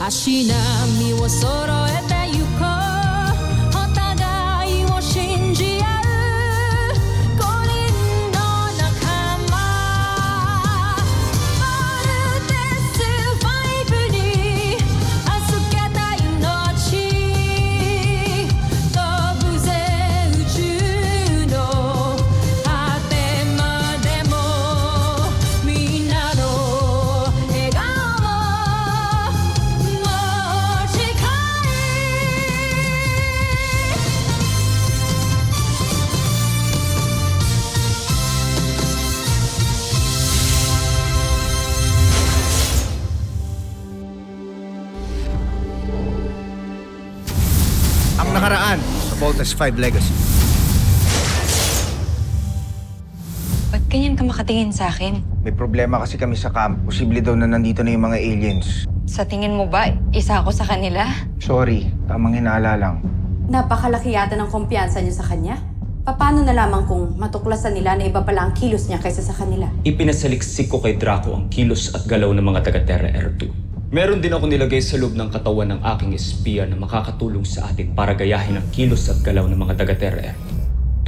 足並みを揃えてゆこうお互いを信じ合う5人の仲間ボルテス5に預けた命飛ぶぜ宇宙の果てまでもみんなの笑顔も近いAng nakaraan sa Voltes 5 Legacy. Ba't ganyan ka makatingin sa akin? May problema kasi kami sa camp. Posible daw na nandito na yung mga aliens. Sa tingin mo ba, isa ako sa kanila? Sorry, tamang hinala lang. Napakalaki yata ng kumpiyansa niyo sa kanya. Paano nalaman kung matuklasan nila na iba pala ang kilos niya kaysa sa kanila? Ipinasaliksik ko kay Draco ang kilos at galaw ng mga taga-Terra R2. Meron din ako nilagay sa loob ng katawan ng aking espiya na makakatulong sa atin para gayahin ang kilos at galaw ng mga taga-Terra R2.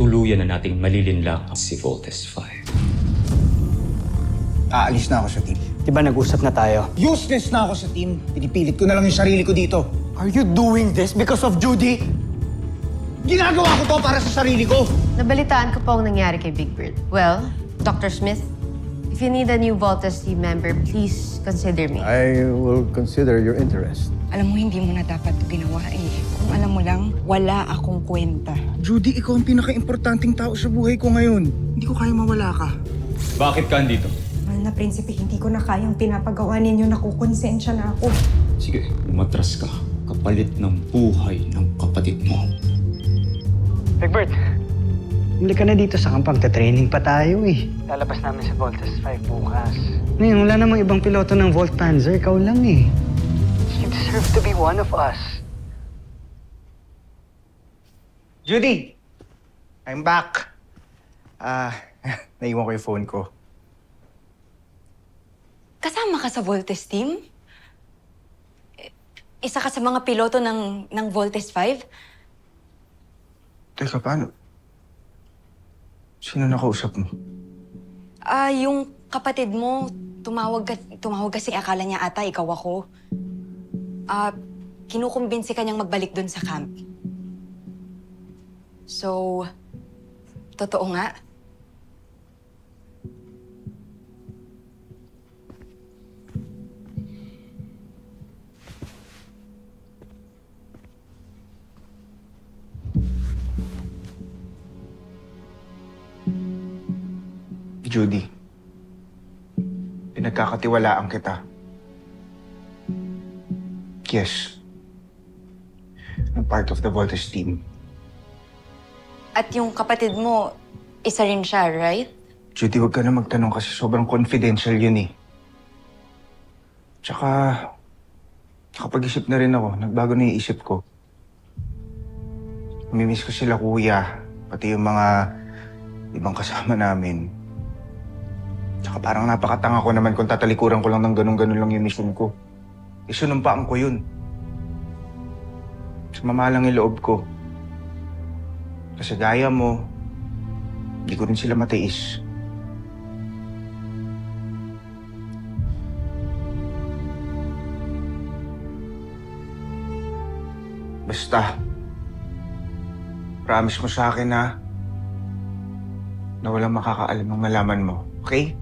Tuluyan na nating malilinlang si Voltes 5. Aalis na ako sa team. Di ba nag-usap na tayo? Useless na ako sa team. Pinipilit ko na lang yung sarili ko dito. Are you doing this because of Judy? Ginagawa ko to para sa sarili ko. Nabalitaan ko po ang nangyari kay Big Bird. Well, Dr. Smith, if you need a new Voltes team member, please consider me. I will consider your interest. Alam mo, hindi mo na dapat ito ginawa eh. Kung alam mo lang, wala akong kwenta. Judy, ikaw ang pinaka-importanting tao sa buhay ko ngayon. Hindi ko kaya mawala ka. Bakit ka andito? Mahal na prinsipe, hindi ko na kayang pinapagawa ninyo. Nakukonsensya na ako. Sige, umatras ka. Kapalit ng buhay ng kapatid mo. Egbert, huli ka na dito sa kampang. Training pa tayo eh. Lalabas namin sa Voltes 5 bukas. Ngayon, wala namang ibang piloto ng Volt Panzer. Ikaw lang eh. You deserve to be one of us. Judy! I'm back. Naiwan ko yung phone ko. Kasama ka sa Voltes team? Isa ka sa mga piloto ng Voltes 5? Teka, paano? Sino nakausap mo? Yung kapatid mo, tumawag kasi akala niya ata ikaw ako. Kinukumbinsi ka niyang magbalik dun sa camp. So, totoo nga. Judy, pinagkakatiwalaan kita. Yes. I'm part of the Voltes team. At yung kapatid mo, isa rin siya, right? Judy, huwag ka na magtanong kasi sobrang confidential yun eh. Tsaka, nakapag-isip na rin ako. Nagbago na yung isip ko. Namimiss ko sila kuya, pati yung mga ibang kasama namin. Tsaka parang napakatanga ko naman kung tatalikuran ko lang ng ganun-ganun lang yung mission ko. Isunumpaan ko yun. Sumama lang yung loob ko. Kasi gaya mo, hindi ko rin sila matiis. Basta, promise mo sa akin na walang makakaalam ng nalaman mo, okay?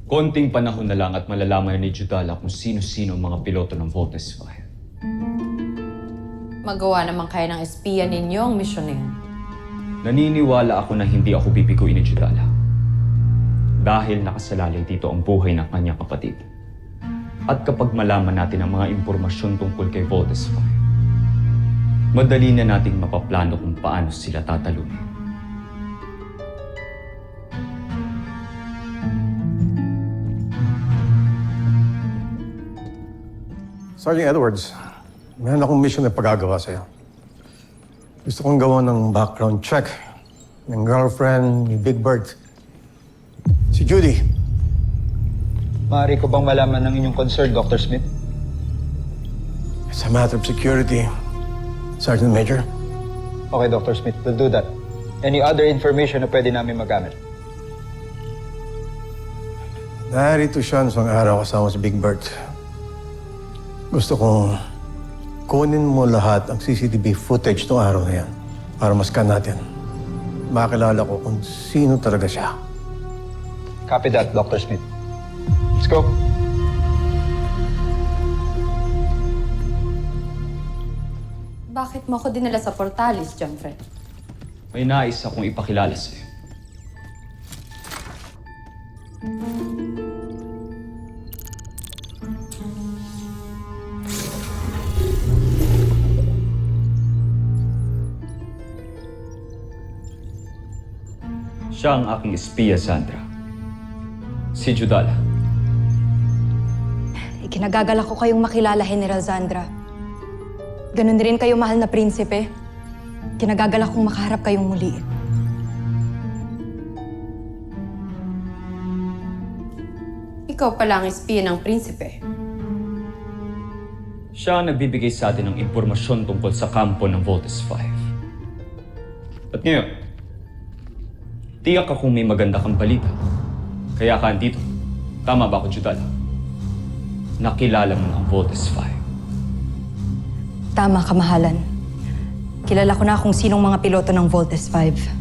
Konting panahon na lang at malalaman na ni Judala kung sino-sino ang mga piloto ng Voltes 5. Magawa naman kayo ng espiya ninyo ang misyon na yun. Naniniwala ako na hindi ako bibiguin ni Judala. Dahil nakasalalay dito ang buhay ng kanyang kapatid. At kapag malaman natin ang mga impormasyon tungkol kay Voltes 5, madali na nating mapaplano kung paano sila tatalunin. Sergeant Edwards, Meron akong mission na pagagawa sa'yo. Gusto kong gawa ng background check ng girlfriend ni Big Bird. Si Judy. Maaari ko bang malaman ng inyong concern, Dr. Smith? It's a matter of security, Sergeant Major. Okay, Dr. Smith, we'll do that. Any other information na pwede namin magamit? Narito siya isang araw kasama si Big Bird. Gusto kong kunin mo lahat ang CCTV footage ng araw na yan para maskan natin. Makilala ko kung sino talaga siya. Copy that, Dr. Smith. Let's go. Bakit mo ako dinala sa Portales, Jomfre? May nais akong ipakilala sa'yo. Siya ang aking espiya, Sandra. Si Judala. Ikinagagalak ko kayong makilala, General Sandra. Ganon rin kayo, mahal na prinsipe. Kinagagalak kong makaharap kayong muli. Ikaw pala ang espiya ng prinsipe. Siya ang nagbibigay sa atin ng impormasyon tungkol sa kampo ng Voltes 5. At ngayon, tiyak akong may maganda kang balita. Kaya ka andito. Tama ba ako, Judala? Nakilala mo ang Voltes 5. Tama, kamahalan. Kilala ko na kung sinong mga piloto ng Voltes 5.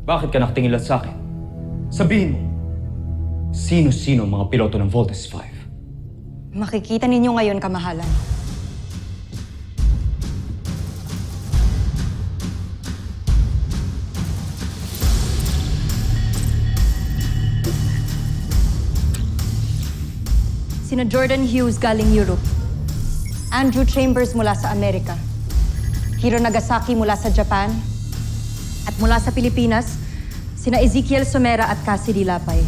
Bakit ka nakatingin lang sa akin? Sabihin mo, sino-sino ang mga piloto ng Voltes 5? Makikita ninyo ngayon, kamahalan. Sina Jordan Hughes galing Europe, Andrew Chambers mula sa Amerika, Hiro Nagasaki mula sa Japan, at mula sa Pilipinas, sina Ezekiel Somera at Cassidy Lapay.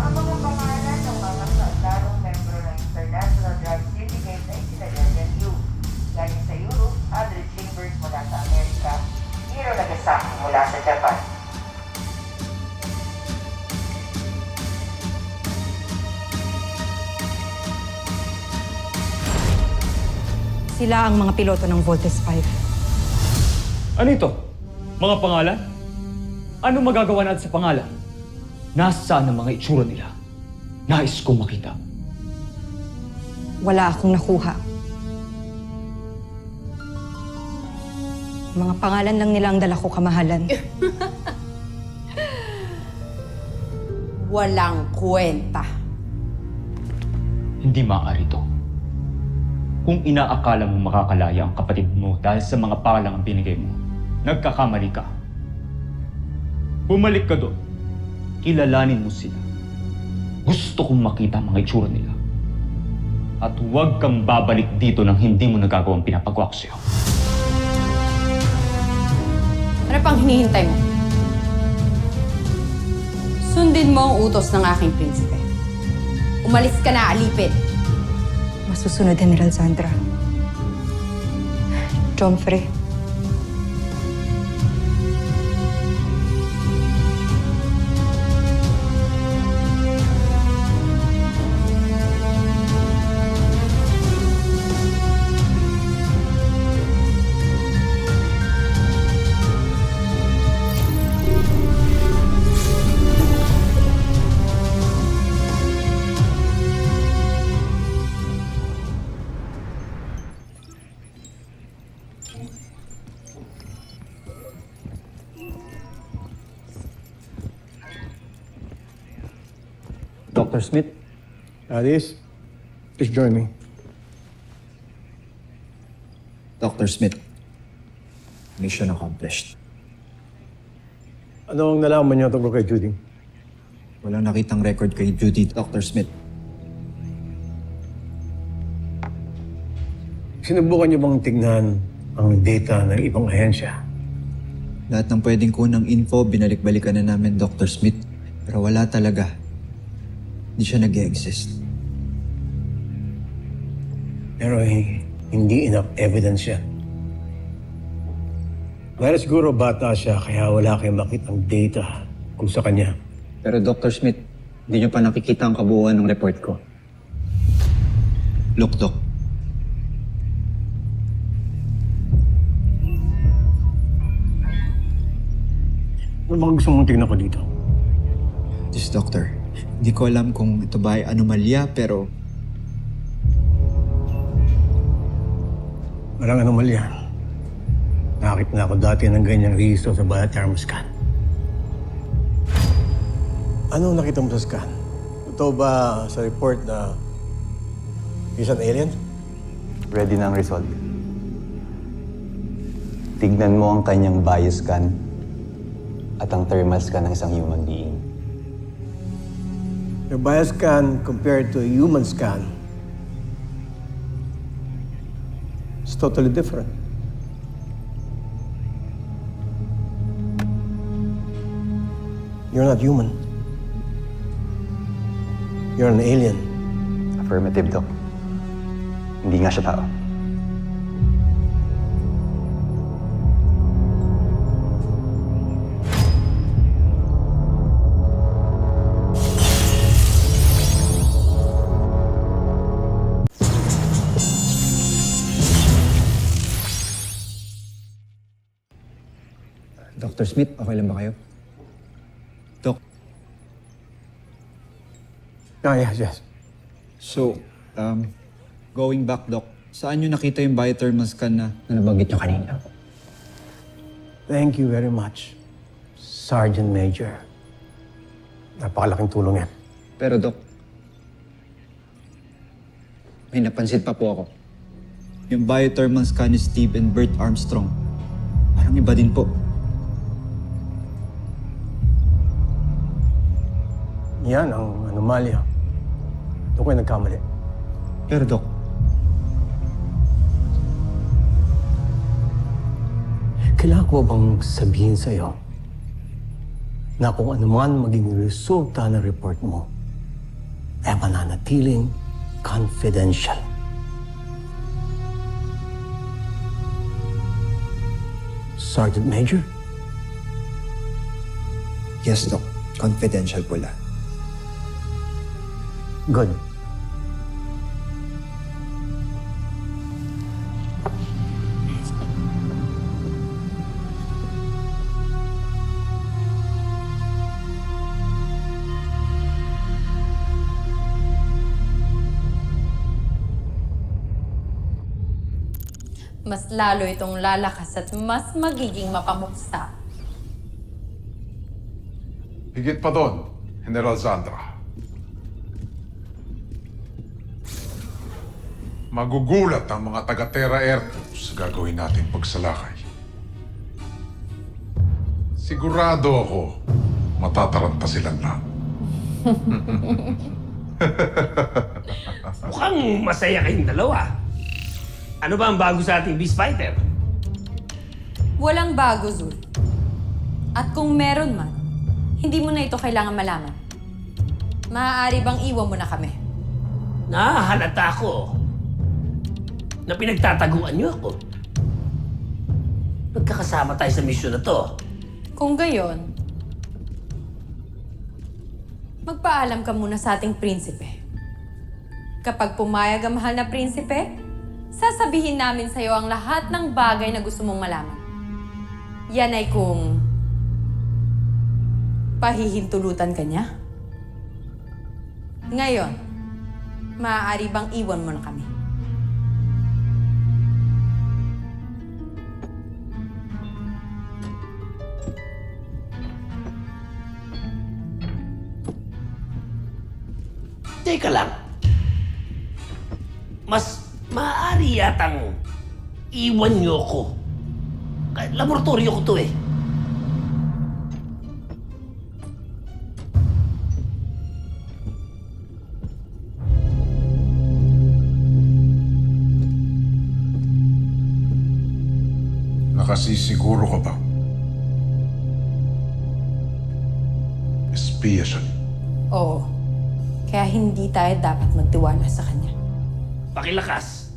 Ang mga pangalan ng mga kalarong membro ng International Drug Syndicate ay sina Jordan Hughes, galing sa Europe, Andrew Chambers mula sa Amerika, Hiro Nagasaki mula sa Japan. Sila ang mga piloto ng Voltes 5. Ano ito? Mga pangalan? Ano magagawa natin sa pangalan? Nasaan ang mga itsura nila? Nais kong makita. Wala akong nakuha. Mga pangalan lang nila ang dala ko, kamahalan. Walang kwenta. Hindi maaari to. Kung inaakala mo makakalaya ang kapatid mo dahil sa mga palang ang binigay mo, nagkakamali ka. Bumalik ka doon. Kilalanin mo sila. Gusto kong makita ang mga itsura nila. At huwag kang babalik dito nang hindi mo nagagawang pinapagawa ko sa'yo. Ano pang hinihintay mo? Sundin mo ang utos ng aking prinsipe. Umalis ka na, alipin. Masusunod, General Sandra. Jomfre. Dr. Smith? Alice, please join me. Dr. Smith, mission accomplished. Ano ang nalaman niyo tungkol kay Judy? Walang nakitang record kay Judy, Dr. Smith. Sinubukan niyo bang tignan ang data ng ibang ahensya? Lahat ng pwedeng kunang info, binalik-balikan na namin, Dr. Smith. Pero wala talaga. Hindi siya nag-exist. Pero hindi enough evidence yan. Dahil siguro bata siya, kaya wala kayong makitang data kung sa kanya. Pero Dr. Smith, hindi niyo pa nakikita ang kabuuan ng report ko. Look, Doc. Ano bang gusto mong tignan ko dito? This doctor, hindi ko alam kung ito ba ay anomalya, pero Walang anomalya. Nakakita na ako dati ng ganyang rehistro sa biothermal scan. Ano nakita mo sa scan? Totoo ba sa report na he's an alien? Ready na ang result. Tignan mo ang kanyang bioscan at ang thermal scan ng isang human being. Your bioscan compared to a human scan is totally different. You're not human. You're an alien. Affirmative, Doc. Hindi nga siya tao. Dr. Smith, okay lang ba kayo? Doc, Ah, yes. so, going back, Doc, saan niyo nakita yung biothermal scan na nabanggit niyo kanina? Thank you very much, Sergeant Major. Napakalaking tulong yan. Pero, Doc, may napansin pa po ako. Yung biothermal scan ni Steve and Bert Armstrong. Parang iba din po. Yan ang anomalya. Doon kayo nagkamali. Pero, Doc, Kailangan ko bang sabihin sa'yo na kung ano man maging resulta ng report mo, ay mananatiling confidential. Sergeant Major? yes, Doc, confidential po lahat. Good. Mas lalo itong lalakas at mas magiging mapamuksa. Higit pa doon, General Zandra. Magugulat ang mga taga-Terra Air Force sa gagawin nating pagsalakay. Sigurado ako, matataranta silang lahat. Mukhang masaya kayong dalawa. Ano ba ang bago sa ating beast fighter? Walang bago, Zul. At kung meron man, hindi mo na ito kailangan malaman. Maaari bang iwan mo na kami? Nahahalata ko na pinagtataguan niyo ako. Magkakasama tayo sa misyon na to. Kung gayon, magpaalam ka muna sa ating prinsipe. Kapag pumayag ang mahal na prinsipe, sasabihin namin sa'yo ang lahat ng bagay na gusto mong malaman. Yan ay kung pahihintulutan ka niya. Ngayon, maaari bang iwan mo na kami? Teka lang. Mas maaari yatang iwan niyo ko. Kahit laboratorio ko to eh. Nakasisiguro ka ba? Espiya siya. Oo. Kaya hindi tayo dapat magtiwala sa kanya. Pakilakas.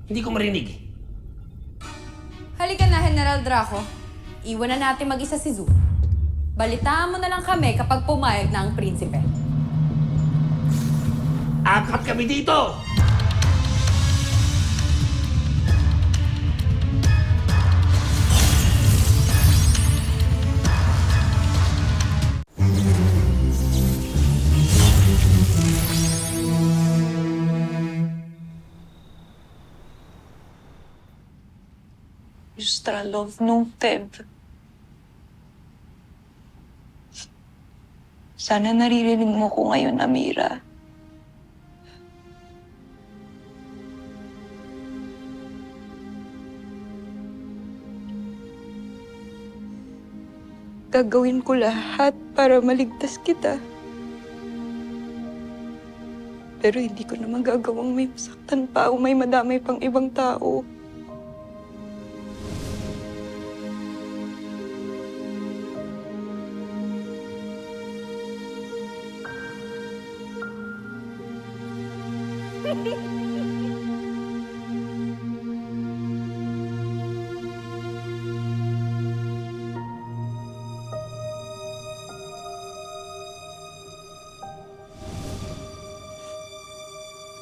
Hindi ko marinig. Halika na, General Draco. Iwan na natin mag-isa si Zu. Balitaan mo na lang kami kapag pumayag na ang prinsipe. Apat kami dito! Justralov nung Teb. Sana naririnig mo ko ngayon, Amira. Gagawin ko lahat para maligtas kita. Pero hindi ko na magagawang may masaktan pa o may madamay pang ibang tao.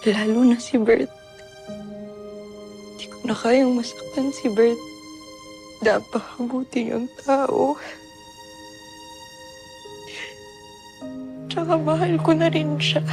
Lalo na si Bert. Hindi ko na kayang masaktan si Bert. Napakabuti niyang tao. Tsaka mahal ko na rin siya.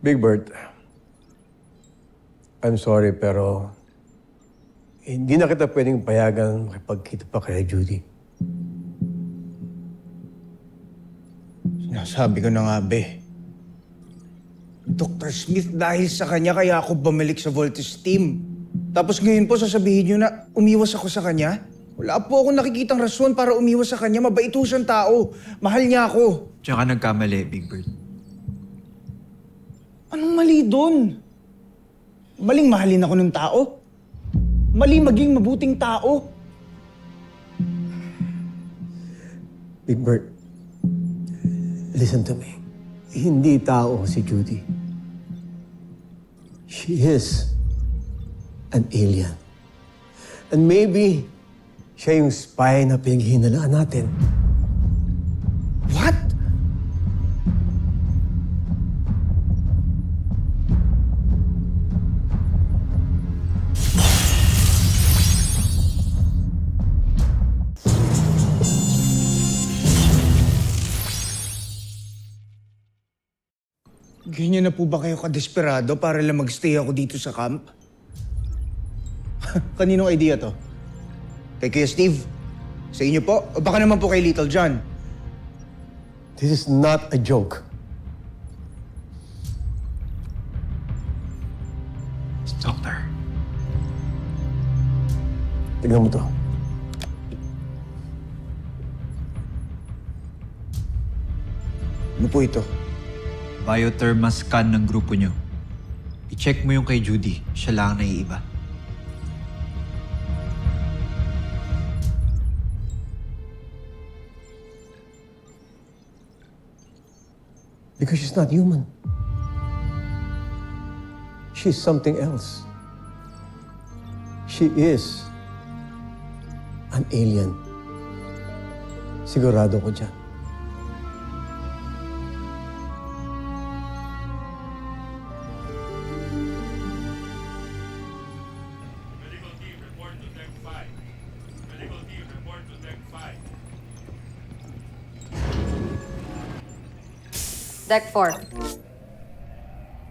Big Bird, I'm sorry pero hindi na kita pwedeng payagan makipagkita pa kay Judy. Sinasabi ko na nga, be. Dr. Smith, dahil sa kanya kaya ako bumalik sa Voltes team. Tapos ngayon po sasabihin niyo na umiwas ako sa kanya? Wala po akong nakikitang rason para umiwas sa kanya. Mabait ho siyang tao. Mahal niya ako. Tsaka nagkamali, Big Bird. Anong mali doon? Maling mahalin ako ng tao? Mali maging mabuting tao? Big Bird, listen to me. Hindi tao si Judy. She is an alien. And maybe siya yung spy na pinaghihinalaan natin. What? Ganyan na po ba kayo kadesperado para lang magstay ako dito sa camp? Kaninong idea to? Kay Kuya Steve? Sa inyo po? O baka naman po kay Little John? This is not a joke. Doctor. Tignan mo to. Ano po ito? Biothermal scan ng grupo nyo. I-check mo yung kay Judy. Siya lang ang naiiba. Because she's not human. She's something else. She is an alien. Sigurado ko dyan. Deck 4.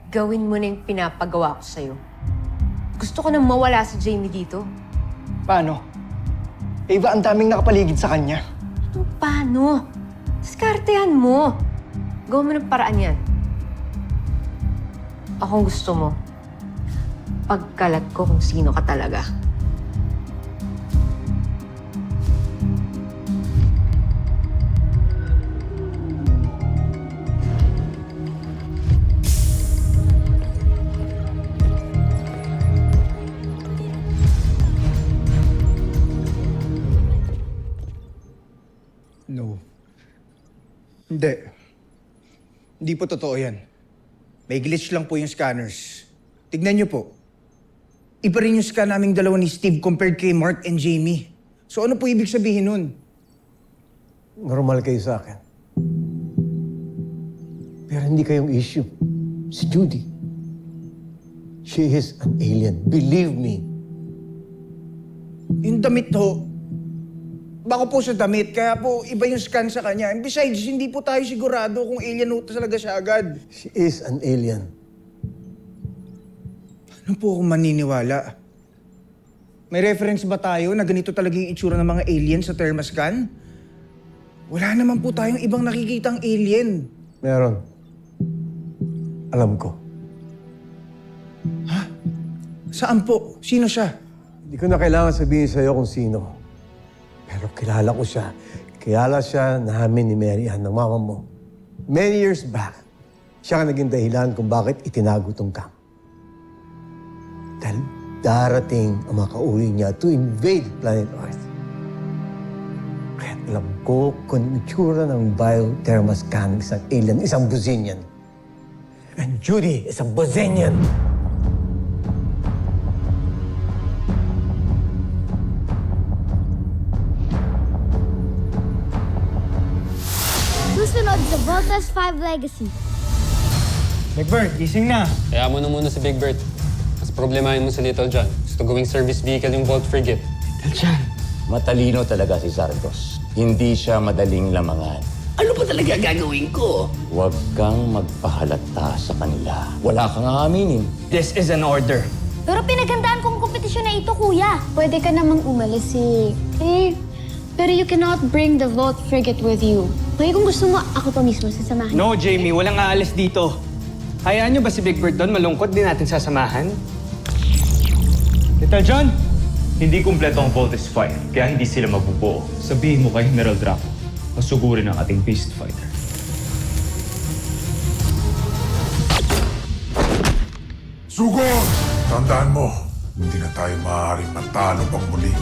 Gawin mo na yung pinapagawa ko sa'yo. Gusto ko nang mawala si Jamie dito. Paano? Eva, ang daming nakapaligid sa kanya. Paano? Diskartehan mo. Gawin mo ng paraan yan. Akong gusto mo, pagkalat ko kung sino ka talaga. No. Hindi. Hindi po totoo yan. May glitch lang po yung scanners. Tignan niyo po. Iba rin yung scan naming dalawa ni Steve compared kay Mark and Jamie. So ano po ibig sabihin nun? Normal kayo sa akin. Pero hindi kayong issue. Si Judy. She is an alien. Believe me. Yung damit ho, baka po sa damit, kaya po iba yung scan sa kanya. And besides, hindi po tayo sigurado kung alien ho talaga siya agad. She is an alien. Ano po akong maniniwala? May reference ba tayo na ganito talaga yung itsura ng mga alien sa thermoscan? Wala naman po tayong ibang nakikitang alien. Meron. Alam ko. Ha? Saan po? Sino siya? Hindi ko na kailangan sabihin sa'yo kung sino. Pero kilala ko siya. Kilala siya namin ni Mary Ann, ng mama mo. Many years back, siya ang naging dahilan kung bakit itinago tong camp. Dahil darating ang mga kauli niya to invade planet Earth. Kaya alam ko kung itsura ng biothermoscan ng isang alien, isang Buzinian. And Judy is a Buzinian. Susunod sa Voltas 5 Legacy. Big Bird, gising na. Kaya mo na muna si Big Bird. Mas problemahin mo si Little John. Gusto gawing service vehicle yung Volt Frigate. Little John. Matalino talaga si Sardos. Hindi siya madaling lamangan. Ano ba talaga gagawin ko? Huwag kang magpahalata sa kanila. Wala kang aaminin. This is an order. Pero pinagandaan kong kompetisyon na ito, kuya. Pwede ka namang umalis pero you cannot bring the Volt Frigate with you. Kaya kung gusto mo, ako pa mismo sasamahan. No, Jamie. Walang aalis dito. Hayaan niyo ba si Big Bird doon? Malungkot din natin sasamahan. Little John? Hindi kumpleto ang Voltes 5, kaya hindi sila mabubuo. Sabihin mo kay General Draco, masugurin ang ating beast fighter. Sugod! Tandaan mo, hindi na tayo maaaring matalo pang muli.